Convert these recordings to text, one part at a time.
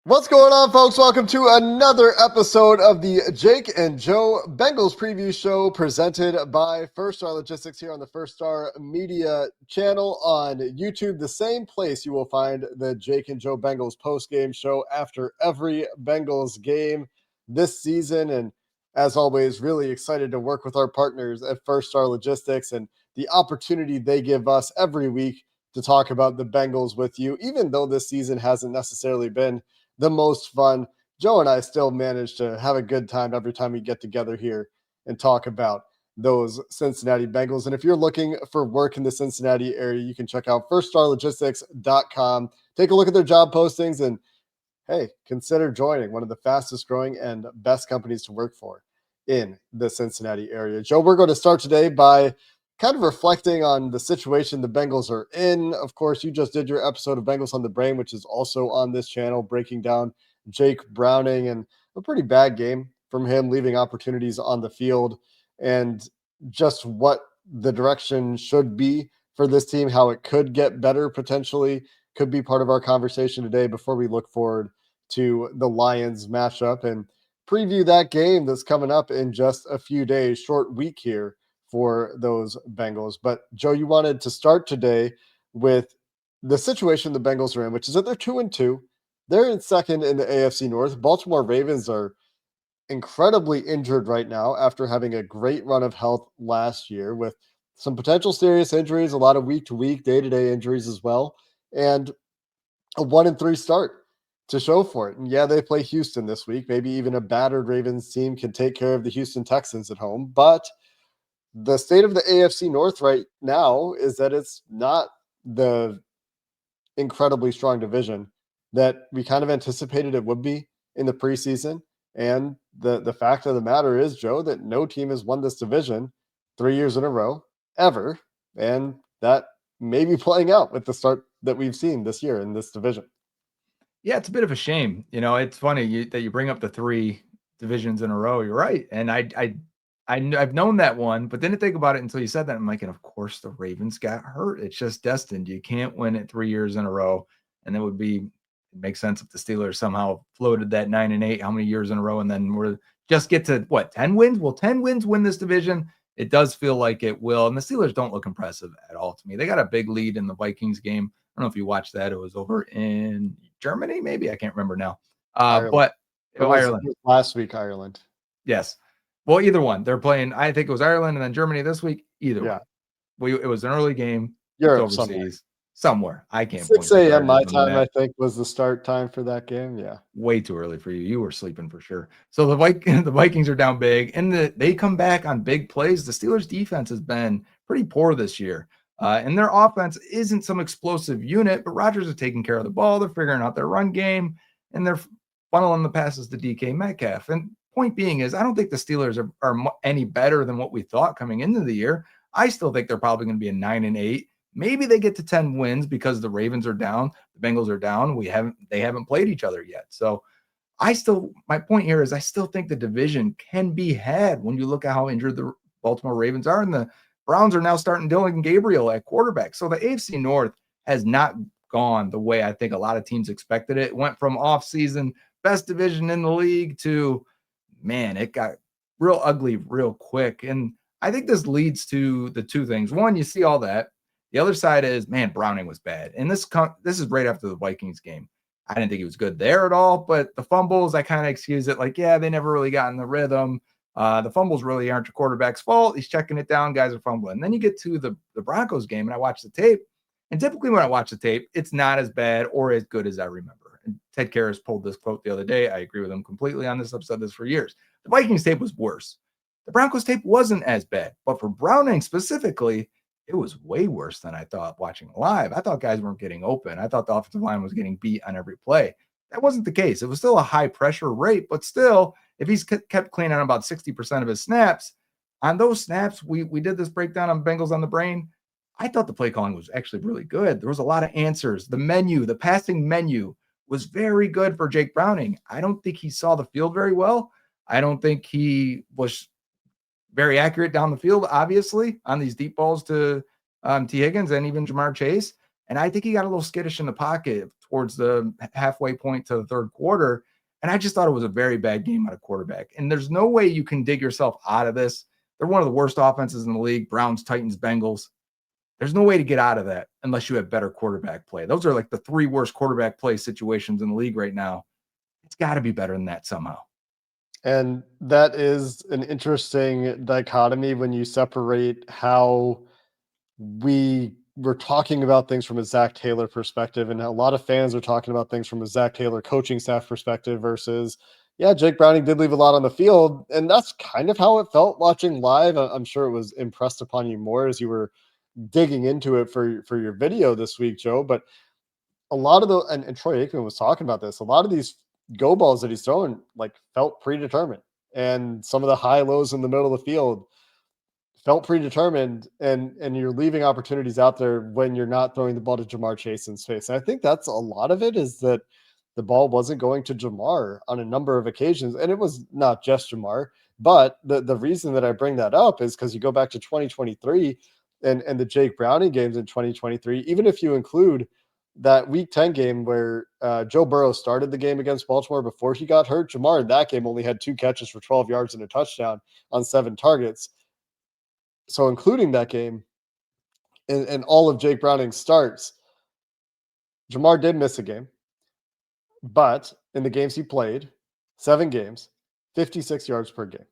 What's going on, folks? Welcome to another episode of the Jake and Joe Bengals preview show presented by First Star Logistics here on the First Star Media channel on YouTube, the same place you will find the Jake and Joe Bengals post-game show after every Bengals game this season. And as always, really excited to work with our partners at First Star Logistics and the opportunity they give us every week to talk about the Bengals with you, even though this season hasn't necessarily been the most fun. Joe and I still manage to have a good time every time we get together here and talk about those Cincinnati Bengals. And if you're looking for work in the Cincinnati area, you can check out firststarlogistics.com. Take a look at their job postings and, hey, consider joining one of the fastest growing and best companies to work for in the Cincinnati area. Joe, we're going to start today by kind of reflecting on the situation the Bengals are in. Of course, you just did your episode of Bengals on the Brain, which is also on this channel, breaking down Jake Browning and a pretty bad game from him, leaving opportunities on the field, and just what the direction should be for this team, how it could get better potentially, could be part of our conversation today before we look forward to the Lions matchup and preview that game that's coming up in just a few days, short week here for those Bengals. But Joe, you wanted to start today with the situation the Bengals are in, which is that they're 2-2. They're in second in the AFC North. Baltimore Ravens are incredibly injured right now after having a great run of health last year with some potential serious injuries, a lot of week-to-week, day-to-day injuries as well, and a 1-3 start to show for it. And yeah, they play Houston this week. Maybe even a battered Ravens team can take care of the Houston Texans at home, but the state of the AFC North right now is that it's not the incredibly strong division that we kind of anticipated it would be in the preseason. And the fact of the matter is, Joe, that no team has won this division 3 years in a row ever. And that may be playing out with the start that we've seen this year in this division. Yeah, it's a bit of a shame. You know, it's funny that you bring up the three divisions in a row. You're right. And I've known that one, but didn't think about it until you said that. I'm like, and of course the Ravens got hurt. It's just destined. You can't win it 3 years in a row. And it makes sense if the Steelers somehow floated that 9-8, how many years in a row, and then we're just get to 10 wins? Will 10 wins win this division? It does feel like it will. And the Steelers don't look impressive at all to me. They got a big lead in the Vikings game. I don't know if you watched that. It was over in Germany, maybe. I can't remember now. But Ireland. Last week, Ireland. Yes. Well, either one. They're playing, I think it was Ireland and then Germany this week. Either one. It was an early game. Europe, overseas. Somewhere. I can't 6 a.m. my time, I think, was the start time for that game. Yeah. Way too early for you. You were sleeping for sure. So the Vikings are down big, and they come back on big plays. The Steelers' defense has been pretty poor this year. And their offense isn't some explosive unit, but Rodgers is taking care of the ball. They're figuring out their run game, and they're funneling the passes to DK Metcalf. And point being is, I don't think the Steelers are any better than what we thought coming into the year. I still think they're probably going to be a 9-8. Maybe they get to 10 wins because the Ravens are down, the Bengals are down. They haven't played each other yet. So my point here is I still think the division can be had when you look at how injured the Baltimore Ravens are, and the Browns are now starting Dylan Gabriel at quarterback. So the AFC North has not gone the way I think a lot of teams expected it. It went from off-season best division in the league to, man, it got real ugly real quick. And I think this leads to the two things. One, you see all that. The other side is, man, Browning was bad. And this is right after the Vikings game. I didn't think he was good there at all, but the fumbles, I kind of excuse it. Like, yeah, they never really got in the rhythm. The fumbles really aren't your quarterback's fault. He's checking it down. Guys are fumbling. And then you get to the Broncos game, and I watch the tape. And typically when I watch the tape, it's not as bad or as good as I remember. And Ted Karras pulled this quote the other day. I agree with him completely on this. I've said this for years. The Vikings tape was worse. The Broncos tape wasn't as bad. But for Browning specifically, it was way worse than I thought watching live. I thought guys weren't getting open. I thought the offensive line was getting beat on every play. That wasn't the case. It was still a high pressure rate, but still, if he's kept clean on about 60% of his snaps, on those snaps, we did this breakdown on Bengals on the Brain. I thought the play calling was actually really good. There was a lot of answers. The passing menu was very good for Jake Browning. I don't think he saw the field very well. I don't think he was very accurate down the field, obviously, on these deep balls to T. Higgins and even Jamar Chase. And I think he got a little skittish in the pocket towards the halfway point to the third quarter. And I just thought it was a very bad game out of quarterback. And there's no way you can dig yourself out of this. They're one of the worst offenses in the league: Browns, Titans, Bengals. There's no way to get out of that unless you have better quarterback play. Those are like the three worst quarterback play situations in the league right now. It's got to be better than that somehow. And that is an interesting dichotomy when you separate how we were talking about things from a Zach Taylor perspective, and a lot of fans are talking about things from a Zach Taylor coaching staff perspective versus, yeah, Jake Browning did leave a lot on the field. And that's kind of how it felt watching live. I'm sure it was impressed upon you more as you were digging into it for your video this week, Joe. But a lot of the, and Troy Aikman was talking about this, a lot of these go balls that he's throwing like felt predetermined. And some of the high lows in the middle of the field felt predetermined, and you're leaving opportunities out there when you're not throwing the ball to Jamar Chase in space. And I think that's a lot of it, is that the ball wasn't going to Jamar on a number of occasions. And it was not just Jamar, but the reason that I bring that up is because you go back to 2023 and the Jake Browning games in 2023, even if you include that week 10 game where Joe Burrow started the game against Baltimore before he got hurt. Jamar in that game only had 2 catches for 12 yards and a touchdown on 7 targets. So including that game and all of Jake Browning's starts, Jamar did miss a game, but in the games he played, 7 games, 56 yards per game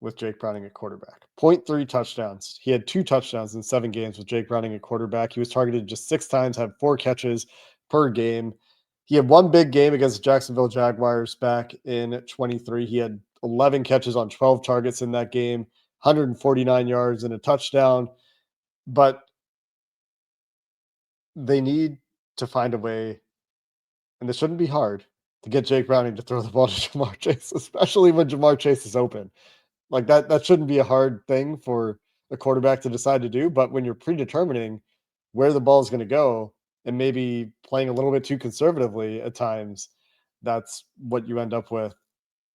with Jake Browning at quarterback. 0.3 touchdowns. He had 2 touchdowns in 7 games with Jake Browning at quarterback. He was targeted just 6 times, had 4 catches per game. He had 1 big game against the Jacksonville Jaguars back in 23. He had 11 catches on 12 targets in that game, 149 yards and a touchdown. But they need to find a way, and this shouldn't be hard, to get Jake Browning to throw the ball to Jamar Chase, especially when Jamar Chase is open. Like that shouldn't be a hard thing for a quarterback to decide to do. But when you're predetermining where the ball is going to go and maybe playing a little bit too conservatively at times, that's what you end up with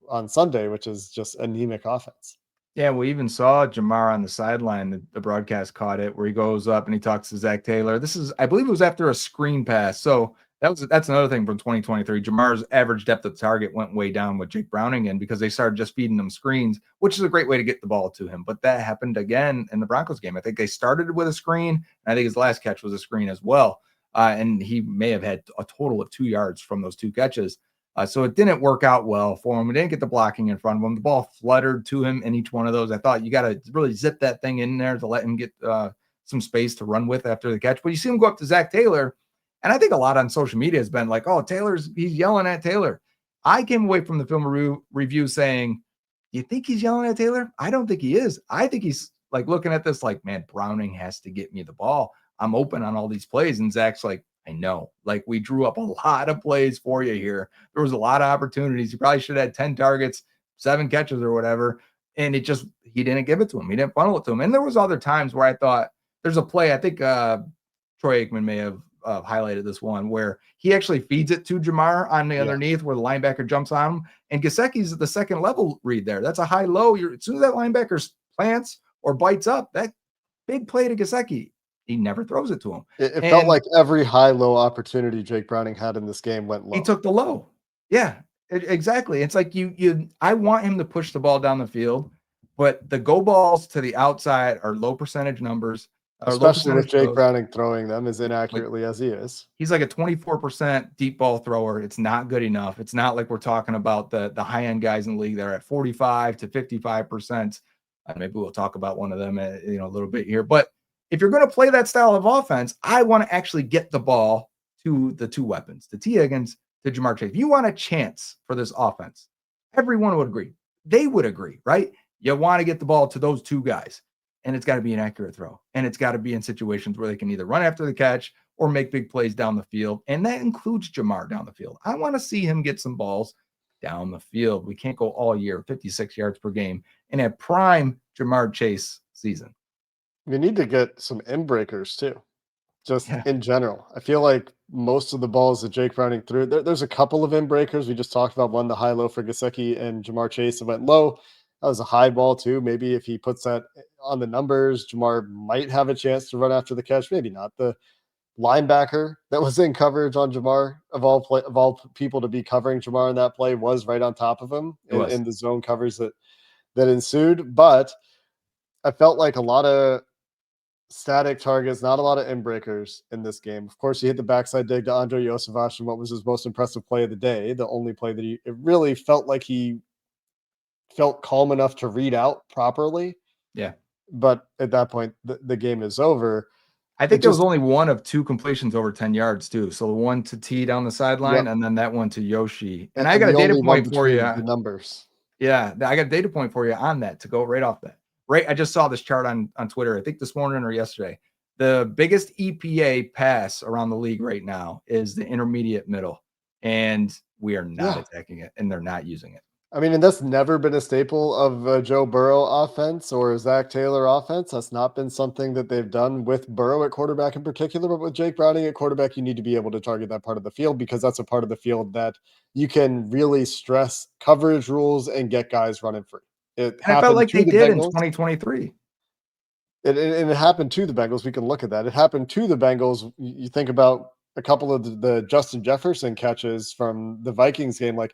on Sunday, which is just anemic offense. Yeah, we even saw Jamar on the sideline. The broadcast caught it where he goes up and he talks to Zach Taylor. This is, I believe it was after a screen pass. So that's another thing from 2023. Jamar's average depth of target went way down with Jake Browning in because they started just feeding him screens, which is a great way to get the ball to him. But that happened again in the Broncos game. I think they started with a screen, and I think his last catch was a screen as well. And he may have had a total of 2 yards from those 2 catches. So it didn't work out well for him. We didn't get the blocking in front of him. The ball fluttered to him in each one of those. I thought you got to really zip that thing in there to let him get some space to run with after the catch. But you see him go up to Zach Taylor, and I think a lot on social media has been like, oh, he's yelling at Taylor. I came away from the film review saying, you think he's yelling at Taylor? I don't think he is. I think he's like looking at this like, man, Browning has to get me the ball. I'm open on all these plays. And Zach's like, I know, like we drew up a lot of plays for you here. There was a lot of opportunities. You probably should have had 10 targets, 7 catches or whatever. And he didn't give it to him. He didn't funnel it to him. And there was other times where I thought there's a play. I think Troy Aikman may have highlighted this one where he actually feeds it to Jamar on the underneath where the linebacker jumps on him. And Gesicki's at the second level read there. That's a high low. As soon as that linebacker plants or bites up, that big play to Gesicki, he never throws it to him. It felt like every high-low opportunity Jake Browning had in this game went low. He took the low. Yeah, exactly. It's like I want him to push the ball down the field, but the go balls to the outside are low percentage numbers. Especially with Jake Browning throwing them as inaccurately as he is. He's like a 24% deep ball thrower. It's not good enough. It's not like we're talking about the high-end guys in the league that are at 45 to 55%. Maybe we'll talk about one of them a little bit here. But if you're going to play that style of offense, I want to actually get the ball to the 2 weapons, to T. Higgins, to Jamar Chase. If you want a chance for this offense, everyone would agree. They would agree, right? You want to get the ball to those 2 guys, and it's got to be an accurate throw. And it's got to be in situations where they can either run after the catch or make big plays down the field. And that includes Jamar down the field. I want to see him get some balls down the field. We can't go all year, 56 yards per game, in a prime Jamar Chase season. We need to get some end breakers too, just Yeah, in general. I feel like most of the balls that Jake Browning threw, there's a couple of end breakers. We just talked about one, the high low for Gesicki and Jamar Chase, and went low. That was a high ball too. Maybe if he puts that on the numbers, Jamar might have a chance to run after the catch. Maybe not. The linebacker that was in coverage on Jamar of all people to be covering Jamar in that play was right on top of him it was. in the zone covers that ensued. But I felt like a lot of static targets, not a lot of end breakers in this game. Of course, he hit the backside dig to Andre Yosevach in what was his most impressive play of the day, the only play that it really felt like he felt calm enough to read out properly. Yeah. But at that point, the game is over. I It think there was just, only one of 2 completions over 10 yards too. So the one to T down the sideline yep. and then that one to Yoshi. And I And got a the data only one point for between you. the numbers. Yeah, I got a data point for you on that to go right off that. Right, I just saw this chart on Twitter, I think this morning or yesterday. The biggest EPA pass around the league right now is the intermediate middle, and we are not Yeah. attacking it, and they're not using it. I mean, and that's never been a staple of Joe Burrow offense or Zach Taylor offense. That's not been something that they've done with Burrow at quarterback in particular, but with Jake Browning at quarterback, you need to be able to target that part of the field because that's a part of the field that you can really stress coverage rules and get guys running free. It And I felt happened like to they the did in Bengals. 2023. And it happened to the Bengals. We can look at that. It happened to the Bengals. You think about a couple of the Justin Jefferson catches from the Vikings game, like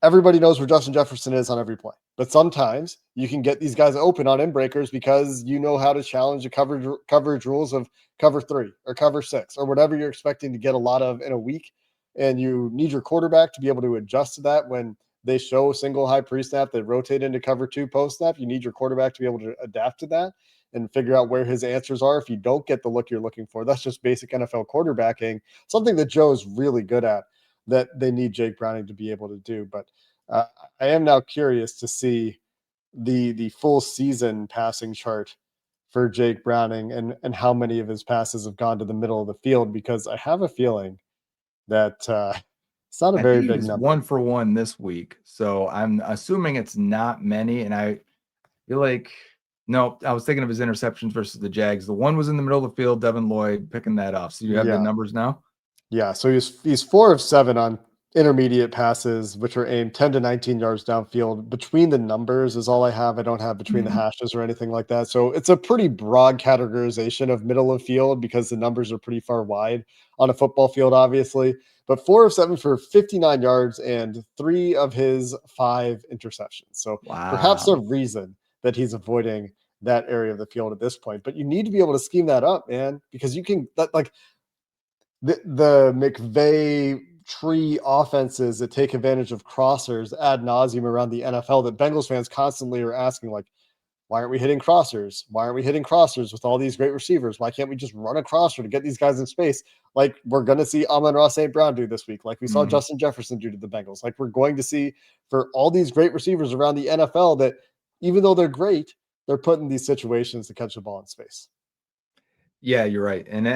everybody knows where Justin Jefferson is on every play. But sometimes you can get these guys open on end breakers because you know how to challenge the coverage rules of cover 3 or cover 6 or whatever you're expecting to get a lot of in a week. And you need your quarterback to be able to adjust to that when they show single high pre-snap, they rotate into cover 2 post snap. You need your quarterback to be able to adapt to that and figure out where his answers are if you don't get the look you're looking for. That's just basic NFL quarterbacking, something that Joe is really good at that they need Jake Browning to be able to do. But uh, I am now curious to see the full season passing chart for Jake Browning and how many of his passes have gone to the middle of the field because I have a feeling that it's not a I think very he big was number. 1 for 1 this week, so I'm assuming it's not many, and I feel like no, I was thinking of his interceptions versus the Jags. The one was in the middle of the field, Devin Lloyd picking that off. So you have the Yeah, numbers now? yeah. So he's 4 of 7 on intermediate passes, which are aimed 10 to 19 yards downfield. Between the numbers is all I have. I don't have between the Mhm. hashes or anything like that. So it's a pretty broad categorization of middle of field because the numbers are pretty far wide on a football field, obviously. But 4 of 7 for 59 yards and 3 of his 5 interceptions. So perhaps a Wow. reason that he's avoiding that area of the field at this point. But you need to be able to scheme that up, man, because you can that like the McVay tree offenses that take advantage of crossers ad nauseum around the NFL that Bengals fans constantly are asking, like, why aren't we hitting crossers? Why aren't we hitting crossers with all these great receivers? Why can't we just run a crosser to get these guys in space? Like we're going to see Amon-Ra St. Brown do this week, like we saw Mhm. Justin Jefferson do to the Bengals. Like we're going to see for all these great receivers around the NFL that even though they're great, they're put in these situations to catch the ball in space. Yeah, you're right. And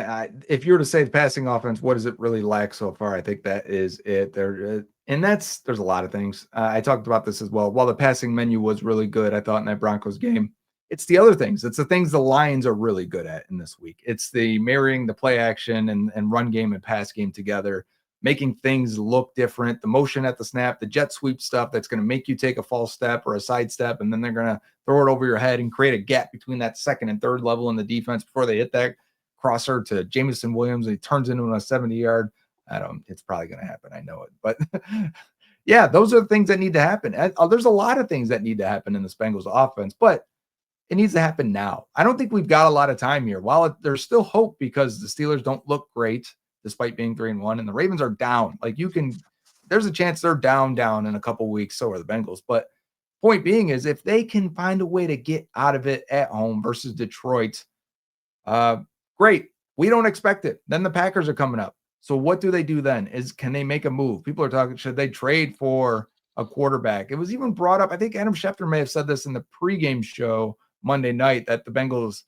if you were to say the passing offense, what does it really lack so far? I think that is it. And there's a lot of things. I talked about this as well. While the passing menu was really good, I thought in that Broncos game, it's the other things. It's the things the Lions are really good at in this week. It's the marrying the play action and run game and pass game together, making things look different. The motion at the snap, the jet sweep stuff that's going to make you take a false step or a side step, and then they're going to throw it over your head and create a gap between that second and third level in the defense before they hit that crosser to Jameson Williams. And he turns into a 70-yard. It's probably going to happen. I know it. But yeah, those are the things that need to happen. There's a lot of things that need to happen in the Bengals offense, but it needs to happen now. I don't think we've got a lot of time here. There's still hope because the Steelers don't look great despite being 3-1, and the Ravens are down. There's a chance they're down in a couple weeks. So are the Bengals. But point being is if they can find a way to get out of it at home versus Detroit, uh, great. We don't expect it. Then the Packers are coming up. So what do they do then? Can they make a move? People are talking, should they trade for a quarterback? It was even brought up. I think Adam Schefter may have said this in the pregame show Monday night that the Bengals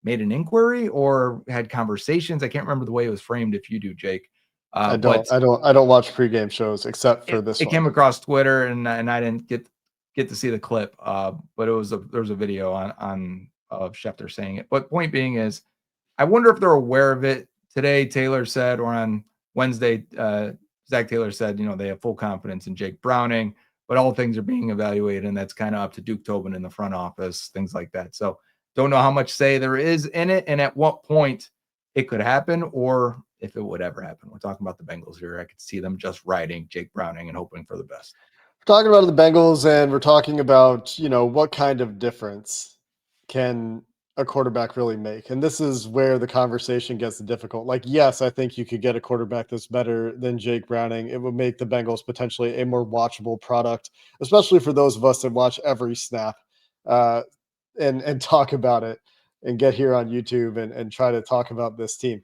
made an inquiry or had conversations. I can't remember the way it was framed. If you do, Jake, but I don't watch pregame shows except for this it one. came across Twitter and I didn't get to see the clip. But there was a video on of Schefter saying it. But point being is, I wonder if they're aware of it. Today, Taylor said, or on Wednesday, Zach Taylor said, they have full confidence in Jake Browning, but all things are being evaluated, and that's kind of up to Duke Tobin in the front office, things like that. So don't know how much say there is in it and at what point it could happen or if it would ever happen. We're talking about the Bengals here. I could see them just riding Jake Browning and hoping for the best. We're talking about the Bengals, and we're talking about, what kind of difference can a quarterback really make? And this is where the conversation gets difficult. Like, yes, I think you could get a quarterback that's better than Jake Browning. It would make the Bengals potentially a more watchable product, especially for those of us that watch every snap uh, and talk about it and get here on YouTube and try to talk about this team.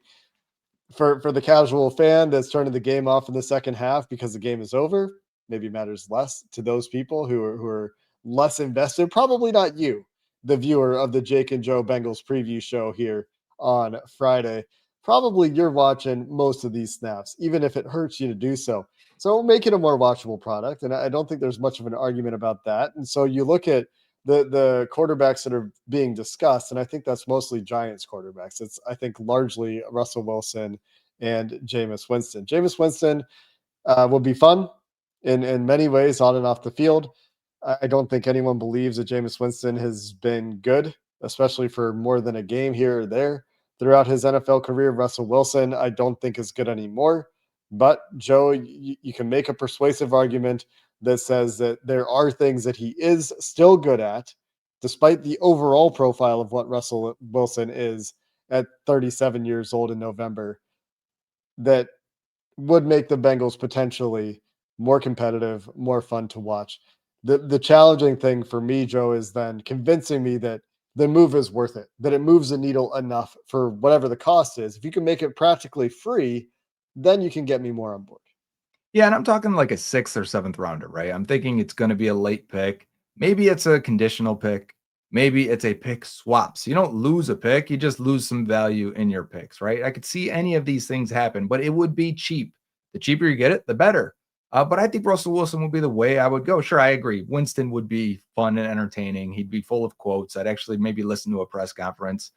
For the casual fan that's turning the game off in the second half because the game is over, maybe matters less to those people who are less invested. Probably not you, the viewer of the Jake and Joe Bengals preview show here on Friday. Probably you're watching most of these snaps, even if it hurts you to do so. So make it a more watchable product, and I don't think there's much of an argument about that. And so you look at the quarterbacks that are being discussed, and I think that's mostly Giants quarterbacks. It's, I think, largely Russell Wilson and Jameis Winston. Jameis Winston will be fun in many ways on and off the field. I don't think anyone believes that Jameis Winston has been good, especially for more than a game here or there throughout his NFL career. Russell Wilson, I don't think is good anymore. But Joe, you can make a persuasive argument that says that there are things that he is still good at, despite the overall profile of what Russell Wilson is at 37 years old in November, that would make the Bengals potentially more competitive, more fun to watch. The challenging thing for me, Joe, is then convincing me that the move is worth it, that it moves the needle enough for whatever the cost is. If you can make it practically free, then you can get me more on board. Yeah, and I'm talking like a 6th or 7th rounder, right? I'm thinking it's going to be a late pick. Maybe it's a conditional pick. Maybe it's a pick swap. So you don't lose a pick, you just lose some value in your picks, right? I could see any of these things happen, but it would be cheap. The cheaper you get it, the better. But I think Russell Wilson would be the way I would go. Sure, I agree. Winston would be fun and entertaining. He'd be full of quotes. I'd actually maybe listen to a press conference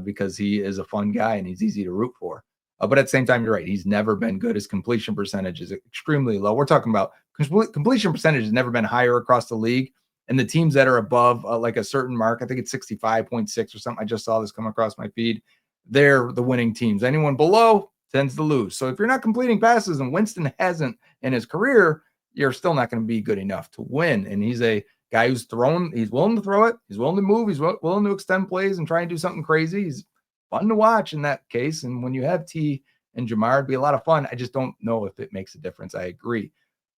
because he is a fun guy and he's easy to root for. But at the same time, you're right. He's never been good. His completion percentage is extremely low. We're talking about completion percentage has never been higher across the league. And the teams that are above like a certain mark, I think it's 65.6 or something. I just saw this come across my feed. They're the winning teams. Anyone below tends to lose. So if you're not completing passes, and Winston hasn't in his career, you're still not going to be good enough to win. And he's a guy who's he's willing to throw it. He's willing to move. He's willing to extend plays and try and do something crazy. He's fun to watch in that case. And when you have T and Jamar, it'd be a lot of fun. I just don't know if it makes a difference. I agree.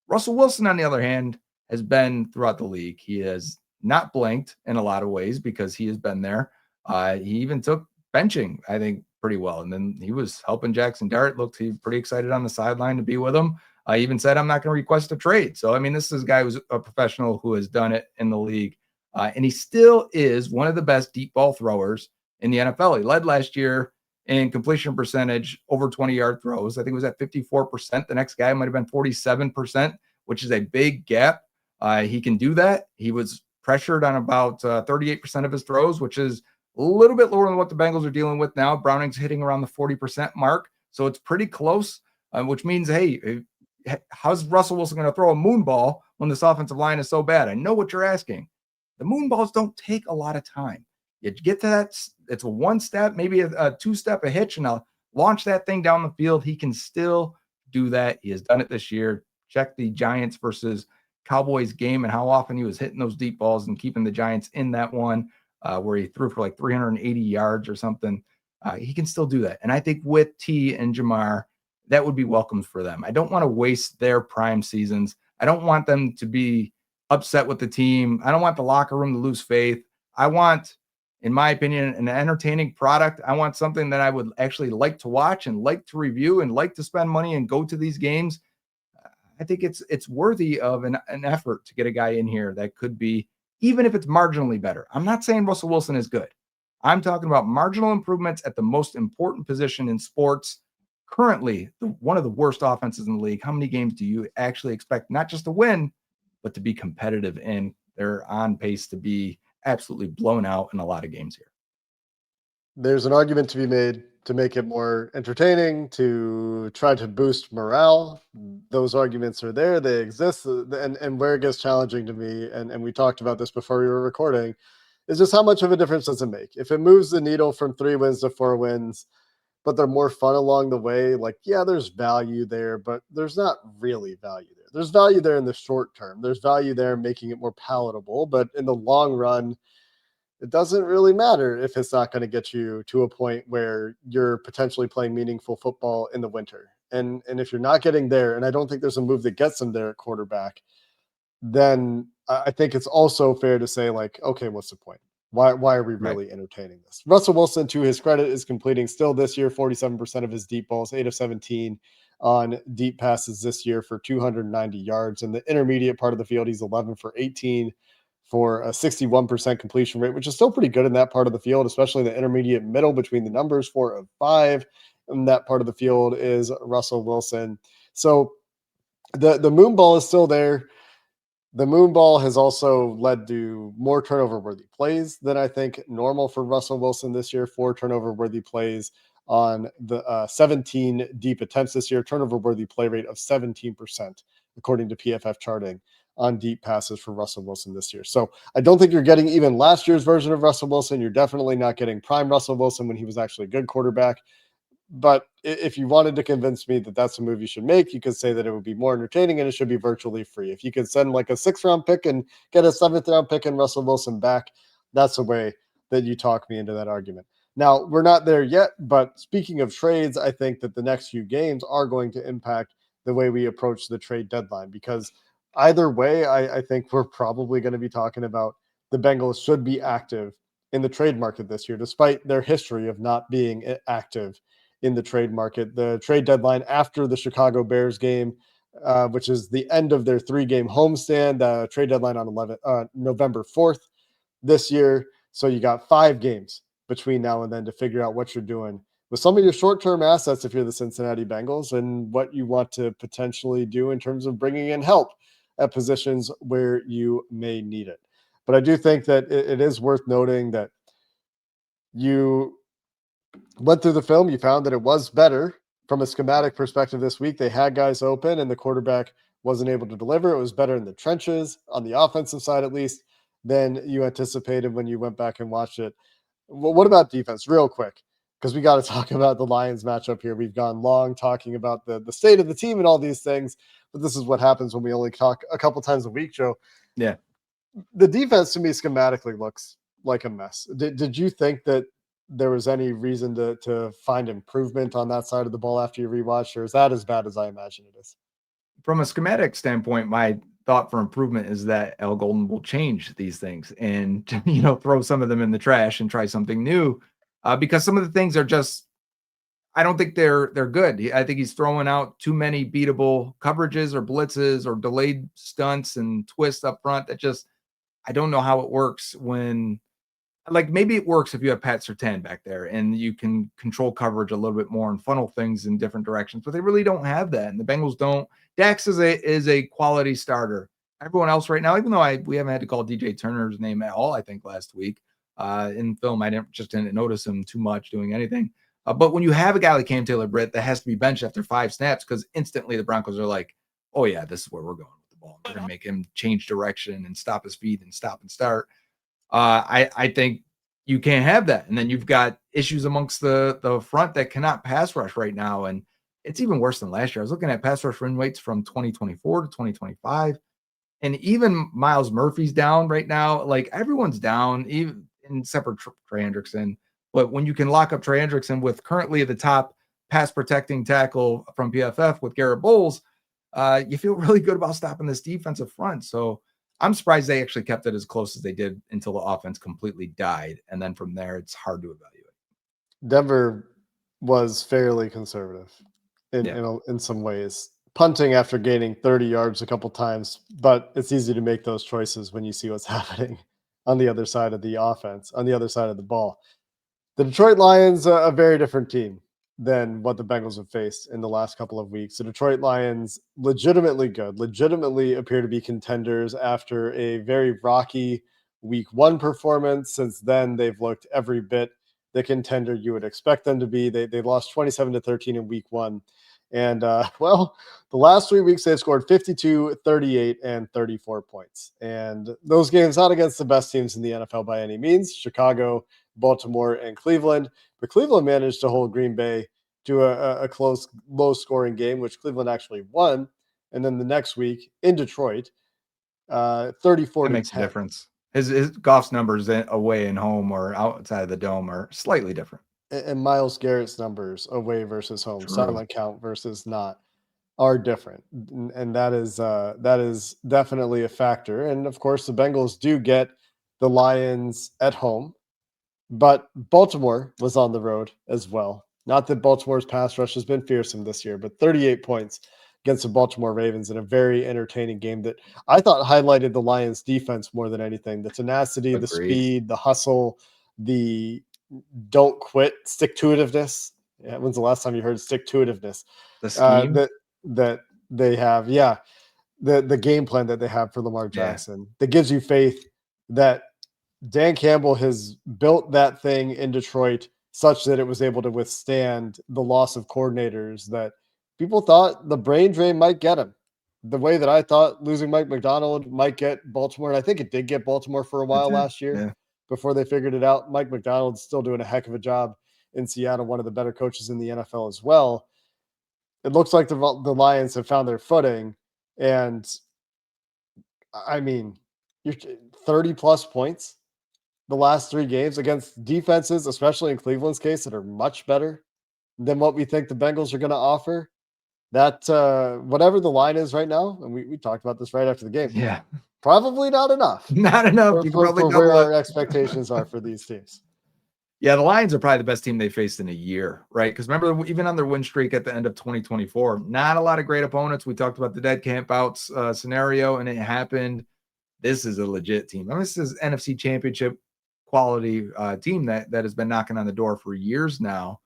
Russell Wilson, on the other hand, has been throughout the league. He has not blinked in a lot of ways because he has been there. He even took benching, I think, pretty well. And then he was helping Jackson Dart. Looked pretty excited on the sideline to be with him. I even said, I'm not going to request a trade. So, I mean, this is a guy who's a professional who has done it in the league. And he still is one of the best deep ball throwers in the NFL. He led last year in completion percentage over 20-yard throws. I think it was at 54%. The next guy might have been 47%, which is a big gap. He can do that. He was pressured on about 38% of his throws, which is a little bit lower than what the Bengals are dealing with now. Browning's hitting around the 40% mark. So it's pretty close, which means, hey, how's Russell Wilson going to throw a moon ball when this offensive line is so bad? I know what you're asking. The moon balls don't take a lot of time. You get to that, it's a one step, maybe a two-step, a hitch, and I'll launch that thing down the field. He can still do that. He has done it this year. Check the Giants versus Cowboys game and how often he was hitting those deep balls and keeping the Giants in that one where he threw for like 380 yards or something. He can still do that. And I think with T and Jamar, that would be welcomed for them. I don't want to waste their prime seasons. I don't want them to be upset with the team. I don't want the locker room to lose faith. I want, in my opinion, an entertaining product. I want something that I would actually like to watch and like to review and like to spend money and go to these games. I think it's worthy of an effort to get a guy in here that could be, even if it's marginally better. I'm not saying Russell Wilson is good. I'm talking about marginal improvements at the most important position in sports. Currently, one of the worst offenses in the league. How many games do you actually expect not just to win, but to be competitive in? They're on pace to be absolutely blown out in a lot of games here. There's an argument to be made to make it more entertaining, to try to boost morale. Those arguments are there, they exist. And where it gets challenging to me, and we talked about this before we were recording, is just how much of a difference does it make? If it moves the needle from 3 wins to 4 wins, but they're more fun along the way, like, yeah, there's value there, but there's not really value there. There's value there in the short term. There's value there in making it more palatable, but in the long run, it doesn't really matter if it's not going to get you to a point where you're potentially playing meaningful football in the winter. And if you're not getting there, and I don't think there's a move that gets them there at quarterback, then I think it's also fair to say, like, okay, what's the point? Why are we Right. really entertaining this? Russell Wilson, to his credit, is completing still this year 47% of his deep balls, 8 of 17 on deep passes this year for 290 yards. In the intermediate part of the field, he's 11 for 18 for a 61% completion rate, which is still pretty good in that part of the field, especially in the intermediate middle between the numbers, 4 of 5. And that part of the field is Russell Wilson. So the moon ball is still there. The moon ball has also led to more turnover worthy plays than I think normal for Russell Wilson this year. 4 turnover worthy plays on the 17 deep attempts this year. Turnover worthy play rate of 17%, according to PFF charting, on deep passes for Russell Wilson this year. So I don't think you're getting even last year's version of Russell Wilson. You're definitely not getting prime Russell Wilson when he was actually a good quarterback. But if you wanted to convince me that that's a move you should make, you could say that it would be more entertaining and it should be virtually free. If you could send like a 6th-round pick and get a 7th-round pick and Russell Wilson back, that's a way that you talk me into that argument. Now, we're not there yet, but speaking of trades, I think that the next few games are going to impact the way we approach the trade deadline, because either way, I think we're probably going to be talking about the Bengals should be active in the trade market this year, despite their history of not being active in the trade market. The trade deadline after the Chicago Bears game, which is the end of their 3-game homestand, trade deadline on November 4th this year. So you got 5 games between now and then to figure out what you're doing with some of your short-term assets if you're the Cincinnati Bengals, and what you want to potentially do in terms of bringing in help at positions where you may need it. But I do think that it is worth noting that you went through the film, you found that it was better from a schematic perspective this week. They had guys open and the quarterback wasn't able to deliver. It was better in the trenches, on the offensive side at least, than you anticipated when you went back and watched it. Well, what about defense, real quick? Because we got to talk about the Lions matchup here. We've gone long talking about the state of the team and all these things, but this is what happens when we only talk a couple times a week, Joe. Yeah. The defense to me schematically looks like a mess. Did you think that there was any reason to find improvement on that side of the ball after you rewatched, or is that as bad as I imagine it is? From a schematic standpoint, my thought for improvement is that Al Golden will change these things and throw some of them in the trash and try something new, because some of the things are just, I don't think they're good. I think he's throwing out too many beatable coverages or blitzes or delayed stunts and twists up front that just, I don't know how it works when, like, maybe it works if you have Pat Surtain back there and you can control coverage a little bit more and funnel things in different directions, but they really don't have that. And the Bengals don't. Dax is a quality starter. Everyone else right now, even though we haven't had to call DJ Turner's name at all, I think last week in film, I didn't notice him too much doing anything. But when you have a guy like Cam Taylor-Britt that has to be benched after 5 snaps, because instantly the Broncos are like, oh yeah, this is where we're going with the ball. We're going to make him change direction and stop his feet and stop and start. I think you can't have that. And then you've got issues amongst the front that cannot pass rush right now. And it's even worse than last year. I was looking at pass rush win rates from 2024 to 2025. And even Miles Murphy's down right now. Like, everyone's down, even except for Trey Hendrickson. But when you can lock up Trey Hendrickson with currently the top pass protecting tackle from PFF with Garrett Bowles, you feel really good about stopping this defensive front. So I'm surprised they actually kept it as close as they did until the offense completely died. And then from there, it's hard to evaluate. Denver was fairly conservative in some ways, punting after gaining 30 yards a couple times, but it's easy to make those choices when you see what's happening on the other side of the offense, on the other side of the ball. The Detroit Lions, a very different team than what the Bengals have faced in the last couple of weeks. The Detroit Lions, legitimately good, legitimately appear to be contenders after a very rocky week 1 performance. Since then, they've looked every bit the contender you would expect them to be. They lost 27-13 in week 1. And, well, the last 3 weeks, they've scored 52, 38, and 34 points. And those games not against the best teams in the NFL by any means, Chicago, Baltimore, and Cleveland. But Cleveland managed to hold Green Bay to a close, low-scoring game, which Cleveland actually won. And then the next week in Detroit, 34 That to makes a 10. difference. His Goff's numbers away and home or outside of the dome are slightly different. And Myles Garrett's numbers away versus home, True. silent count versus not, are different. And that is definitely a factor. And of course, the Bengals do get the Lions at home, but Baltimore was on the road as well. Not that Baltimore's pass rush has been fearsome this year, but 38 points against the Baltimore Ravens in a very entertaining game that I thought highlighted the Lions defense more than anything. The tenacity, the Agreed. speed, the hustle, the don't quit, stick to itiveness. Yeah, when's the last time you heard stick to itiveness? The scheme. That they have. Yeah. The game plan that they have for Lamar Jackson that gives you faith that Dan Campbell has built that thing in Detroit such that it was able to withstand the loss of coordinators that people thought the brain drain might get him. The way that I thought losing Mike McDonald might get Baltimore, and I think it did get Baltimore for a while last year before they figured it out. Mike McDonald's still doing a heck of a job in Seattle, one of the better coaches in the NFL as well. It looks like the Lions have found their footing, and I mean, you're 30 plus points the last 3 games against defenses, especially in Cleveland's case, that are much better than what we think the Bengals are going to offer. That whatever the line is right now, and we talked about this right after the game. Yeah. Probably not enough. Not enough. For where our expectations are for these teams. Yeah, the Lions are probably the best team they faced in a year, right? Because remember, even on their win streak at the end of 2024, not a lot of great opponents. We talked about the dead campouts scenario, and it happened. This is a legit team. I mean, this is NFC Championship quality team that has been knocking on the door for years now.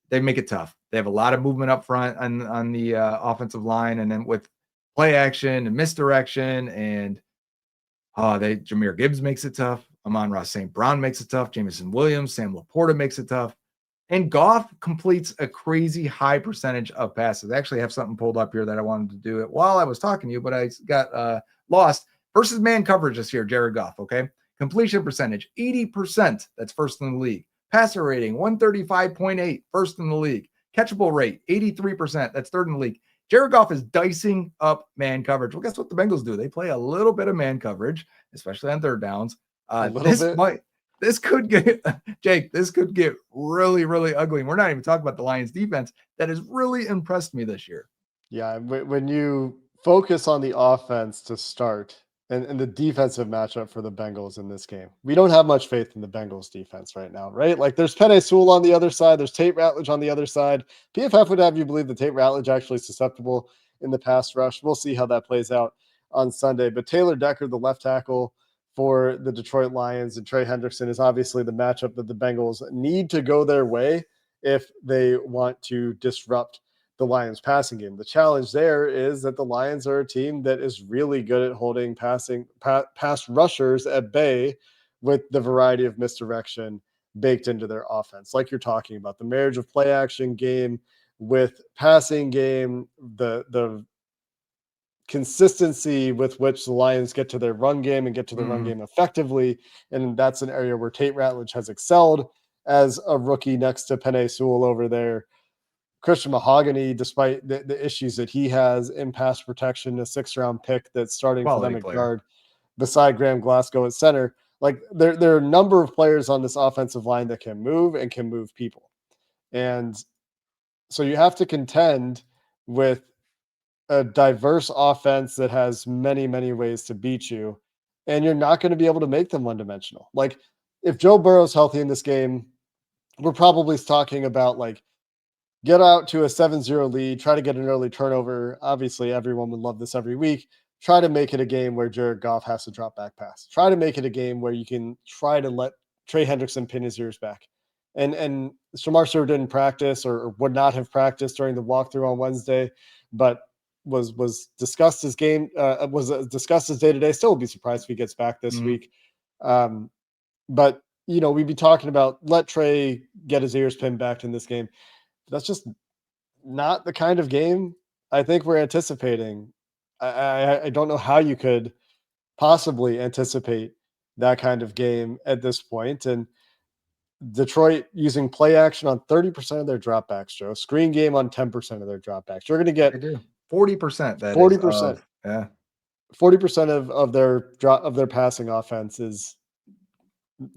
They make it tough. They have a lot of movement up front on the offensive line, and then with play action and misdirection, and Jahmyr Gibbs makes it tough. Amon-Ra St. Brown makes it tough. Jameson Williams, Sam Laporta makes it tough. And Goff completes a crazy high percentage of passes. I actually have something pulled up here that I wanted to do it while I was talking to you, but I got lost. Versus man coverage this year, Jared Goff, okay? Completion percentage, 80%. That's first in the league. Passer rating, 135.8, first in the league. Catchable rate, 83%. That's third in the league. Jared Goff is dicing up man coverage. Well, guess what the Bengals do? They play a little bit of man coverage, especially on third downs. This could get Jake. This could get really, really ugly. And we're not even talking about the Lions defense that has really impressed me this year. Yeah, when you focus on the offense to start and the defensive matchup for the Bengals in this game, we don't have much faith in the Bengals defense right now, right? Like there's Penei Sewell on the other side, there's Tate Ratledge on the other side. PFF would have you believe that Tate Ratledge actually is susceptible in the pass rush. We'll see how that plays out on Sunday. But Taylor Decker, the left tackle for the Detroit Lions, and Trey Hendrickson is obviously the matchup that the Bengals need to go their way if they want to disrupt the Lions passing game. The challenge there is that the Lions are a team that is really good at holding pass rushers at bay with the variety of misdirection baked into their offense. Like you're talking about, the marriage of play action game with passing game, the consistency with which the Lions get to their run game and get to the run game effectively. And that's an area where Tate Ratledge has excelled as a rookie next to Penei Sewell over there. Christian Mahogany, despite the issues that he has in pass protection, a 6th-round pick that's starting Quality for them at player. guard beside Graham Glasgow at center. Like there are a number of players on this offensive line that can move and can move people. And so you have to contend with a diverse offense that has many, many ways to beat you. And you're not going to be able to make them one-dimensional. Like if Joe Burrow's healthy in this game, we're probably talking about like get out to a 7-0 lead, try to get an early turnover. Obviously, everyone would love this every week. Try to make it a game where Jared Goff has to drop back pass. Try to make it a game where you can try to let Trey Hendrickson pin his ears back. And Shamar Stewart didn't practice or would not have practiced during the walkthrough on Wednesday, but was discussed as discussed as day to day. Still would be surprised if he gets back this week. But we'd be talking about let Trey get his ears pinned back in this game. That's just not the kind of game I think we're anticipating. I don't know how you could possibly anticipate that kind of game at this point. And Detroit using play action on 30% of their dropbacks, Joe. Screen game on 10% of their dropbacks. You're going to get They do 40%. That 40%. is, yeah, 40% of their passing offense is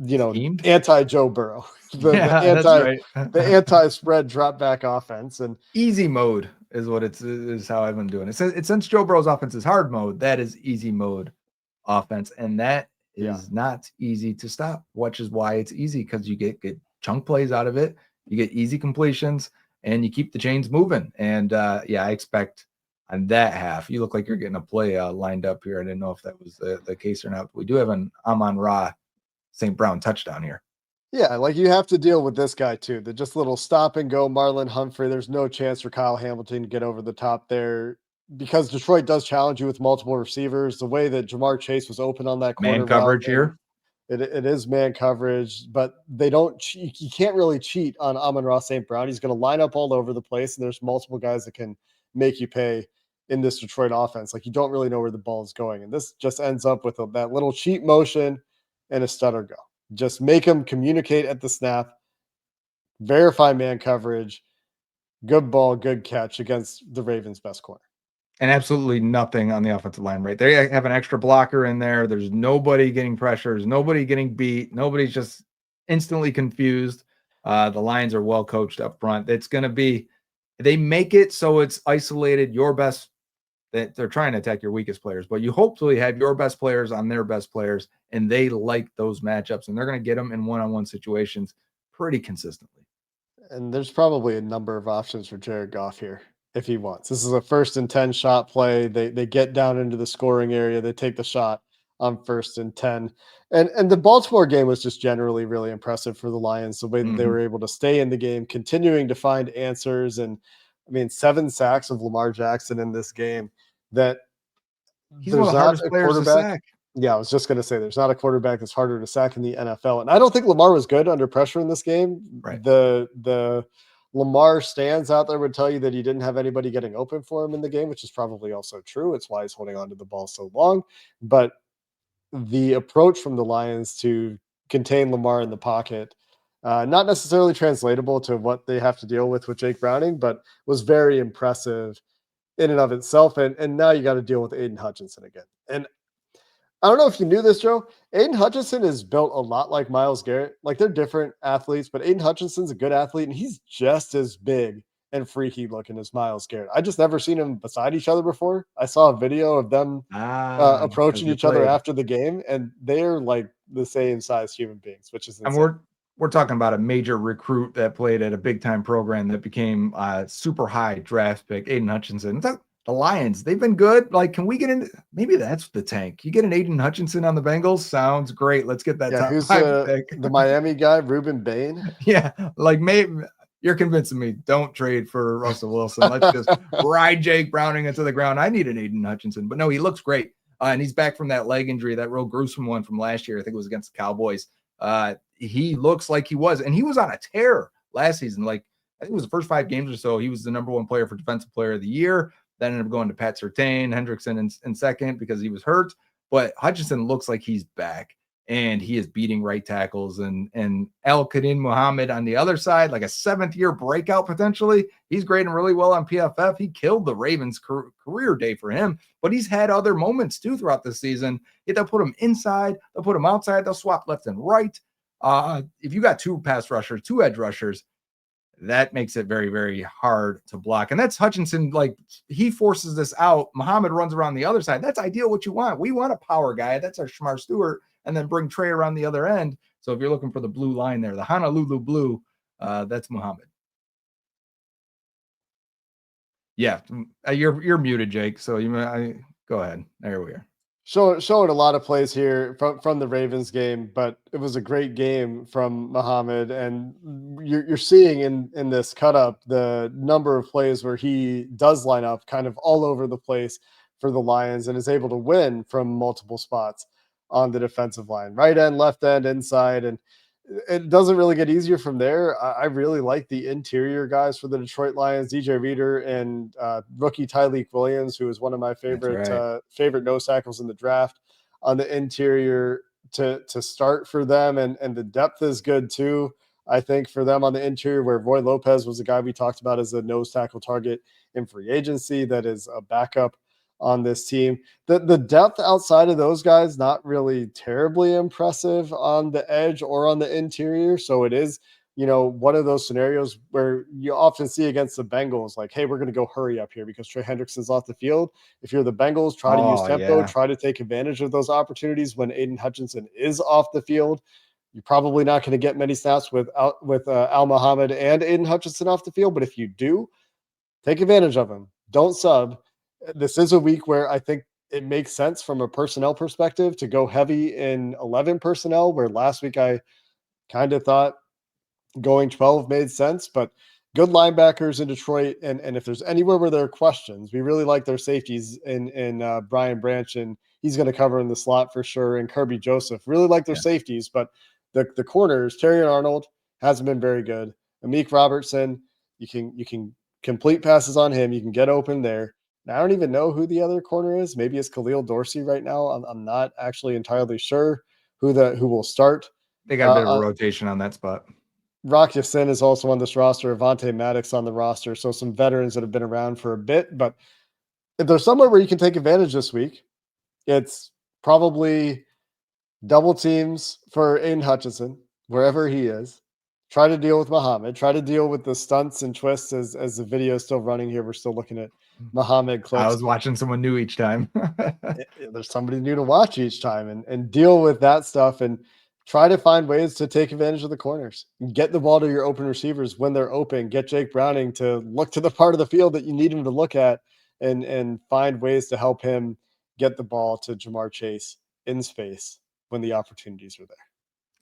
schemed. anti Joe Burrow, the Yeah, that's anti right. the anti spread drop back offense. And easy mode is what is how I've been doing it. Since Joe Burrow's offense is hard mode, that is easy mode offense, and that is not easy to stop. Which is why it's easy, because you get good chunk plays out of it, you get easy completions, and you keep the chains moving. And I expect on that half, you look like you're getting a play lined up here. I didn't know if that was the case or not. We do have an Amon-Ra St. Brown touchdown here. Yeah, like you have to deal with this guy too. The just little stop and go Marlon Humphrey. There's no chance for Kyle Hamilton to get over the top there, because Detroit does challenge you with multiple receivers. The way that Jamar Chase was open on that corner Man coverage route, here. it is man coverage, but they don't. You can't really cheat on Amon-Ra St. Brown. He's going to line up all over the place, and there's multiple guys that can make you pay in this Detroit offense. Like, you don't really know where the ball is going, and this just ends up with that little cheat motion and a stutter go. Just make them communicate at the snap, verify man coverage, good ball, good catch against the Ravens' best corner. And absolutely nothing on the offensive line, right? They have an extra blocker in there. There's nobody getting pressures, nobody getting beat, nobody's just instantly confused. The Lions are well coached up front. It's going to be, they make it so it's isolated, your best, that they're trying to attack your weakest players, but you hopefully have your best players on their best players, and they like those matchups, and they're going to get them in one-on-one situations pretty consistently. And there's probably a number of options for Jared Goff here if he wants. This is a 1st and 10 shot play. They get down into the scoring area. They take the shot on 1st and 10. And the Baltimore game was just generally really impressive for the Lions, the way that they were able to stay in the game, continuing to find answers. And I mean, 7 sacks of Lamar Jackson in this game. That He's one of there's the not hardest a players to quarterback. sack. Yeah, I was just going to say there's not a quarterback that's harder to sack in the NFL. And I don't think Lamar was good under pressure in this game. Right. The Lamar stands out there would tell you that he didn't have anybody getting open for him in the game, which is probably also true. It's why he's holding on to the ball so long. But the approach from the Lions to contain Lamar in the pocket, not necessarily translatable to what they have to deal with Jake Browning, but was very impressive in and of itself. And now you got to deal with Aiden Hutchinson again. And I don't know if you knew this, Joe. Aiden Hutchinson is built a lot like Myles Garrett. Like, they're different athletes, but Aiden Hutchinson's a good athlete, and he's just as big and freaky looking as Myles Garrett. I just never seen them beside each other before. I saw a video of them approaching each other after the game, and they're like the same size human beings, which is insane. And we're talking about a major recruit that played at a big time program that became a super high draft pick, Aiden Hutchinson. The Lions, they've been good. Like, can we get into, maybe that's the tank? You get an Aiden Hutchinson on the Bengals, sounds great. Let's get that top who's 5 pick. The Miami guy, Ruben Bain? Yeah, like, maybe you're convincing me. Don't trade for Russell Wilson. Let's just ride Jake Browning into the ground. I need an Aiden Hutchinson, but no, he looks great. And he's back from that leg injury, that real gruesome one from last year. I think it was against the Cowboys. He looks like he was, and he was on a tear last season. Like, I think it was the first 5 games or so, he was the number 1 player for Defensive Player of the Year. That ended up going to Pat Surtain, Hendrickson in second because he was hurt. But Hutchinson looks like he's back, and he is beating right tackles. And Al-Qadim Muhammad on the other side, like a 7th-year breakout potentially. He's grading really well on PFF. He killed the Ravens' career day for him, but he's had other moments too throughout the season. They'll put him inside, they'll put him outside, they'll swap left and right. If you got 2 pass rushers, 2 edge rushers, that makes it very, very hard to block. And that's Hutchinson. Like, he forces this out. Muhammad runs around the other side. That's ideal what you want. We want a power guy. That's our Shamar Stewart. And then bring Trey around the other end. So if you're looking for the blue line there, the Honolulu blue, that's Muhammad. Yeah, you're muted, Jake. So go ahead. There we are. showing a lot of plays here from the Ravens game, but it was a great game from Muhammad, and you're seeing in this cut up the number of plays where he does line up kind of all over the place for the Lions and is able to win from multiple spots on the defensive line, right end, left end, inside, and it doesn't really get easier from there. I really like the interior guys for the Detroit Lions, DJ Reader and rookie Tyleek Williams, who is one of my That's favorite right. favorite nose tackles in the draft on the interior to start for them, and the depth is good too. I think for them on the interior, where Roy Lopez was a guy we talked about as a nose tackle target in free agency, that is a backup on this team. The depth outside of those guys not really terribly impressive on the edge or on the interior. So it is, one of those scenarios where you often see against the Bengals, like, hey, we're going to go hurry up here because Trey Hendrickson's off the field. If you're the Bengals, try to use Oh, tempo, yeah. try to take advantage of those opportunities when Aiden Hutchinson is off the field. You're probably not going to get many snaps with Al Muhammad and Aiden Hutchinson off the field, but if you do, take advantage of him. Don't sub. This is a week where I think it makes sense from a personnel perspective to go heavy in 11 personnel, where last week I kind of thought going 12 made sense, but good linebackers in Detroit. And if there's anywhere where there are questions, we really like their safeties in Brian Branch, and he's going to cover in the slot for sure. And Kirby Joseph, really like their Yeah. safeties, but the corners, Terry Arnold hasn't been very good. Amik Robertson, you can complete passes on him, you can get open there. And I don't even know who the other corner is. Maybe it's Khalil Dorsey right now. I'm not actually entirely sure who will start. They got a bit of a Uh, rotation on that spot. Rock Ya-Sin is also on this roster. Avonte Maddox on the roster. So some veterans that have been around for a bit. But if there's somewhere where you can take advantage this week, it's probably double teams for Aiden Hutchinson, wherever he is. Try to deal with Muhammad. Try to deal with the stunts and twists as the video is still running here. We're still looking at Muhammad I clips. was watching someone new each time. There's somebody new to watch each time, and deal with that stuff, and try to find ways to take advantage of the corners. Get the ball to your open receivers when they're open. Get Jake Browning to look to the part of the field that you need him to look at, and find ways to help him get the ball to Jamar Chase in space when the opportunities are there.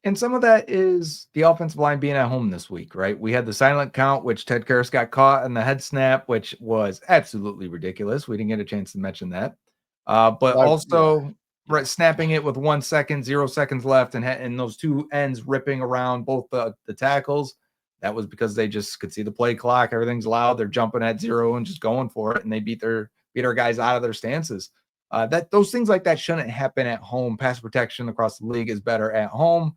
And some of that is the offensive line being at home this week, right? We had the silent count, which Ted Karras got caught, and the head snap, which was absolutely ridiculous. We didn't get a chance to mention that. But Yeah, also, right, snapping it with 1 second, 0 seconds left, and those two ends ripping around both the tackles. That was because they just could see the play clock. Everything's loud. They're jumping at zero and just going for it, and they beat our guys out of their stances. That those things like that shouldn't happen at home. Pass protection across the league is better at home.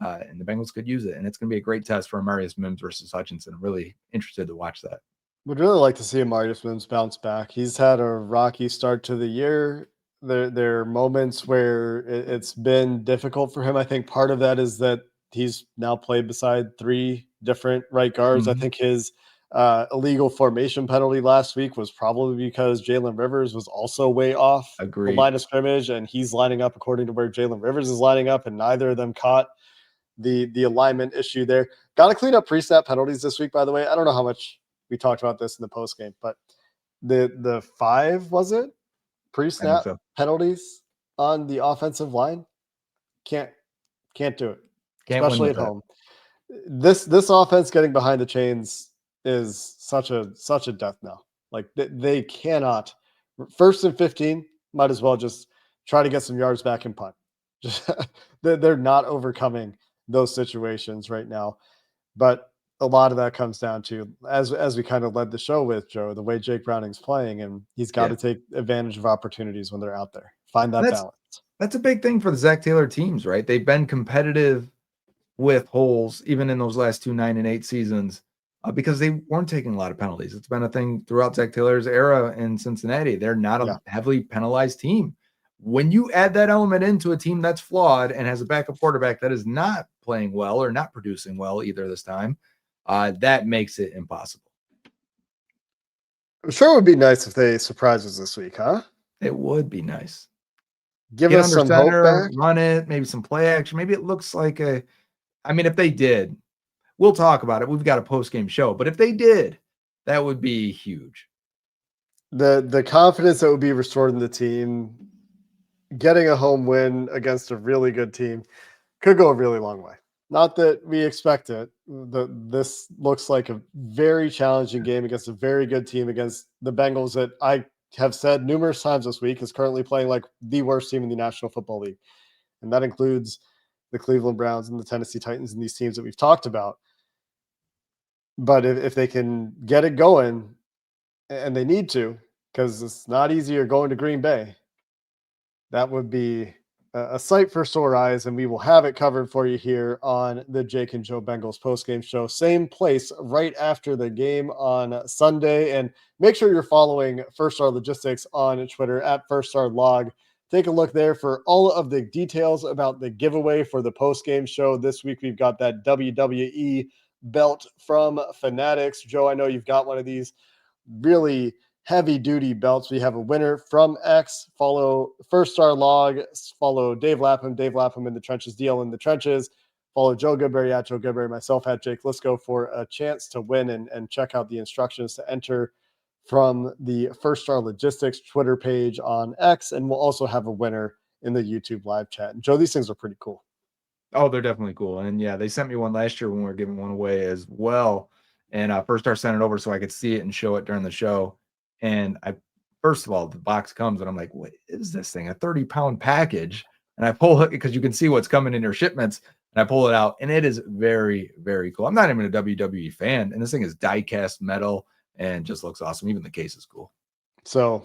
And the Bengals could use it. And it's going to be a great test for Amarius Mims versus Hutchinson. I'm really interested to watch that. would really like to see Amarius Mims bounce back. He's had a rocky start to the year. There are moments where it's been difficult for him. I think part of that is that he's now played beside three different right guards. I Mm-hmm. think his illegal formation penalty last week was probably because Jalen Rivers was also way off the Agreed. line of scrimmage, and he's lining up according to where Jalen Rivers is lining up, and neither of them caught the alignment issue there. Got to clean up pre-snap penalties this week, by the way. I don't know how much we talked about this in the post game, but the 5, was it, I think pre-snap so. penalties on the offensive line? Can't do it, Can't win especially with at that. home. This offense getting behind the chains is such a death knell. Like they cannot. First and 15, might as well just try to get some yards back and punt. Just they're not overcoming those situations right now. But a lot of that comes down to, as we kind of led the show with, Joe, the way Jake Browning's playing, and he's got Yeah. to take advantage of opportunities when they're out there. Find And that balance. that's a big thing for the Zach Taylor teams, right? They've been competitive with holes, even in those last 2 9-8 seasons, because they weren't taking a lot of penalties. It's been a thing throughout Zach Taylor's era in Cincinnati. They're not a Yeah. heavily penalized team. When you add that element into a team that's flawed and has a backup quarterback that is not playing well or not producing well either this time, that makes it impossible. I'm sure it would be nice if they surprise us this week, huh? It would be nice. Give Get us under some hope center, back. run it, maybe some play action. Maybe it looks like if they did, we'll talk about it. We've got a post-game show, but if they did, that would be huge. The confidence that would be restored in the team getting a home win against a really good team could go a really long way. Not that we expect it. This looks like a very challenging game against a very good team, against the Bengals that I have said numerous times this week is currently playing like the worst team in the National Football League. And that includes the Cleveland Browns and the Tennessee Titans and these teams that we've talked about. But if they can get it going, and they need to, because it's not easier going to Green Bay, that would be a sight for sore eyes, and we will have it covered for you here on the Jake and Joe Bengals postgame show. Same place right after the game on Sunday. And make sure you're following First Star Logistics on Twitter at First Star Log. Take a look there for all of the details about the giveaway for the postgame show. This week, we've got that WWE belt from Fanatics. Joe, I know you've got one of these really heavy duty belts. We have a winner from X. Follow First Star Log. Follow Dave Lapham in the trenches, DL in the trenches. Follow Joe Goodberry at Joe Goodberry, myself at Jake Liscow for a chance to win, and check out the instructions to enter from the First Star Logistics Twitter page on X. And we'll also have a winner in the YouTube live chat. And Joe, these things are pretty cool. Oh, they're definitely cool. And yeah, they sent me one last year when we were giving one away as well. And First Star sent it over so I could see it and show it during the show. And first of all, the box comes and I'm like, what is this thing? A 30-pound package. And I pull it because you can see what's coming in your shipments. And I pull it out, and it is very, very cool. I'm not even a WWE fan, and this thing is die-cast metal and just looks awesome. Even the case is cool. So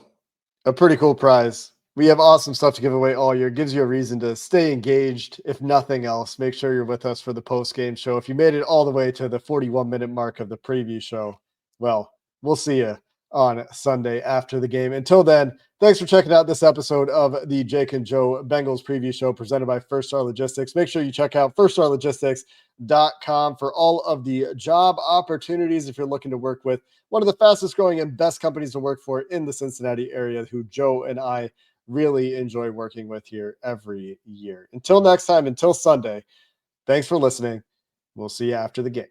a pretty cool prize. We have awesome stuff to give away all year. It gives you a reason to stay engaged. If nothing else, make sure you're with us for the post-game show. If you made it all the way to the 41-minute mark of the preview show, well, we'll see you on Sunday after the game. Until then, thanks for checking out this episode of the Jake and Joe Bengals preview show presented by First Star Logistics. Make sure you check out firststarlogistics.com for all of the job opportunities if you're looking to work with one of the fastest growing and best companies to work for in the Cincinnati area, who Joe and I really enjoy working with here every year. Until next time, until Sunday, thanks for listening. We'll see you after the game.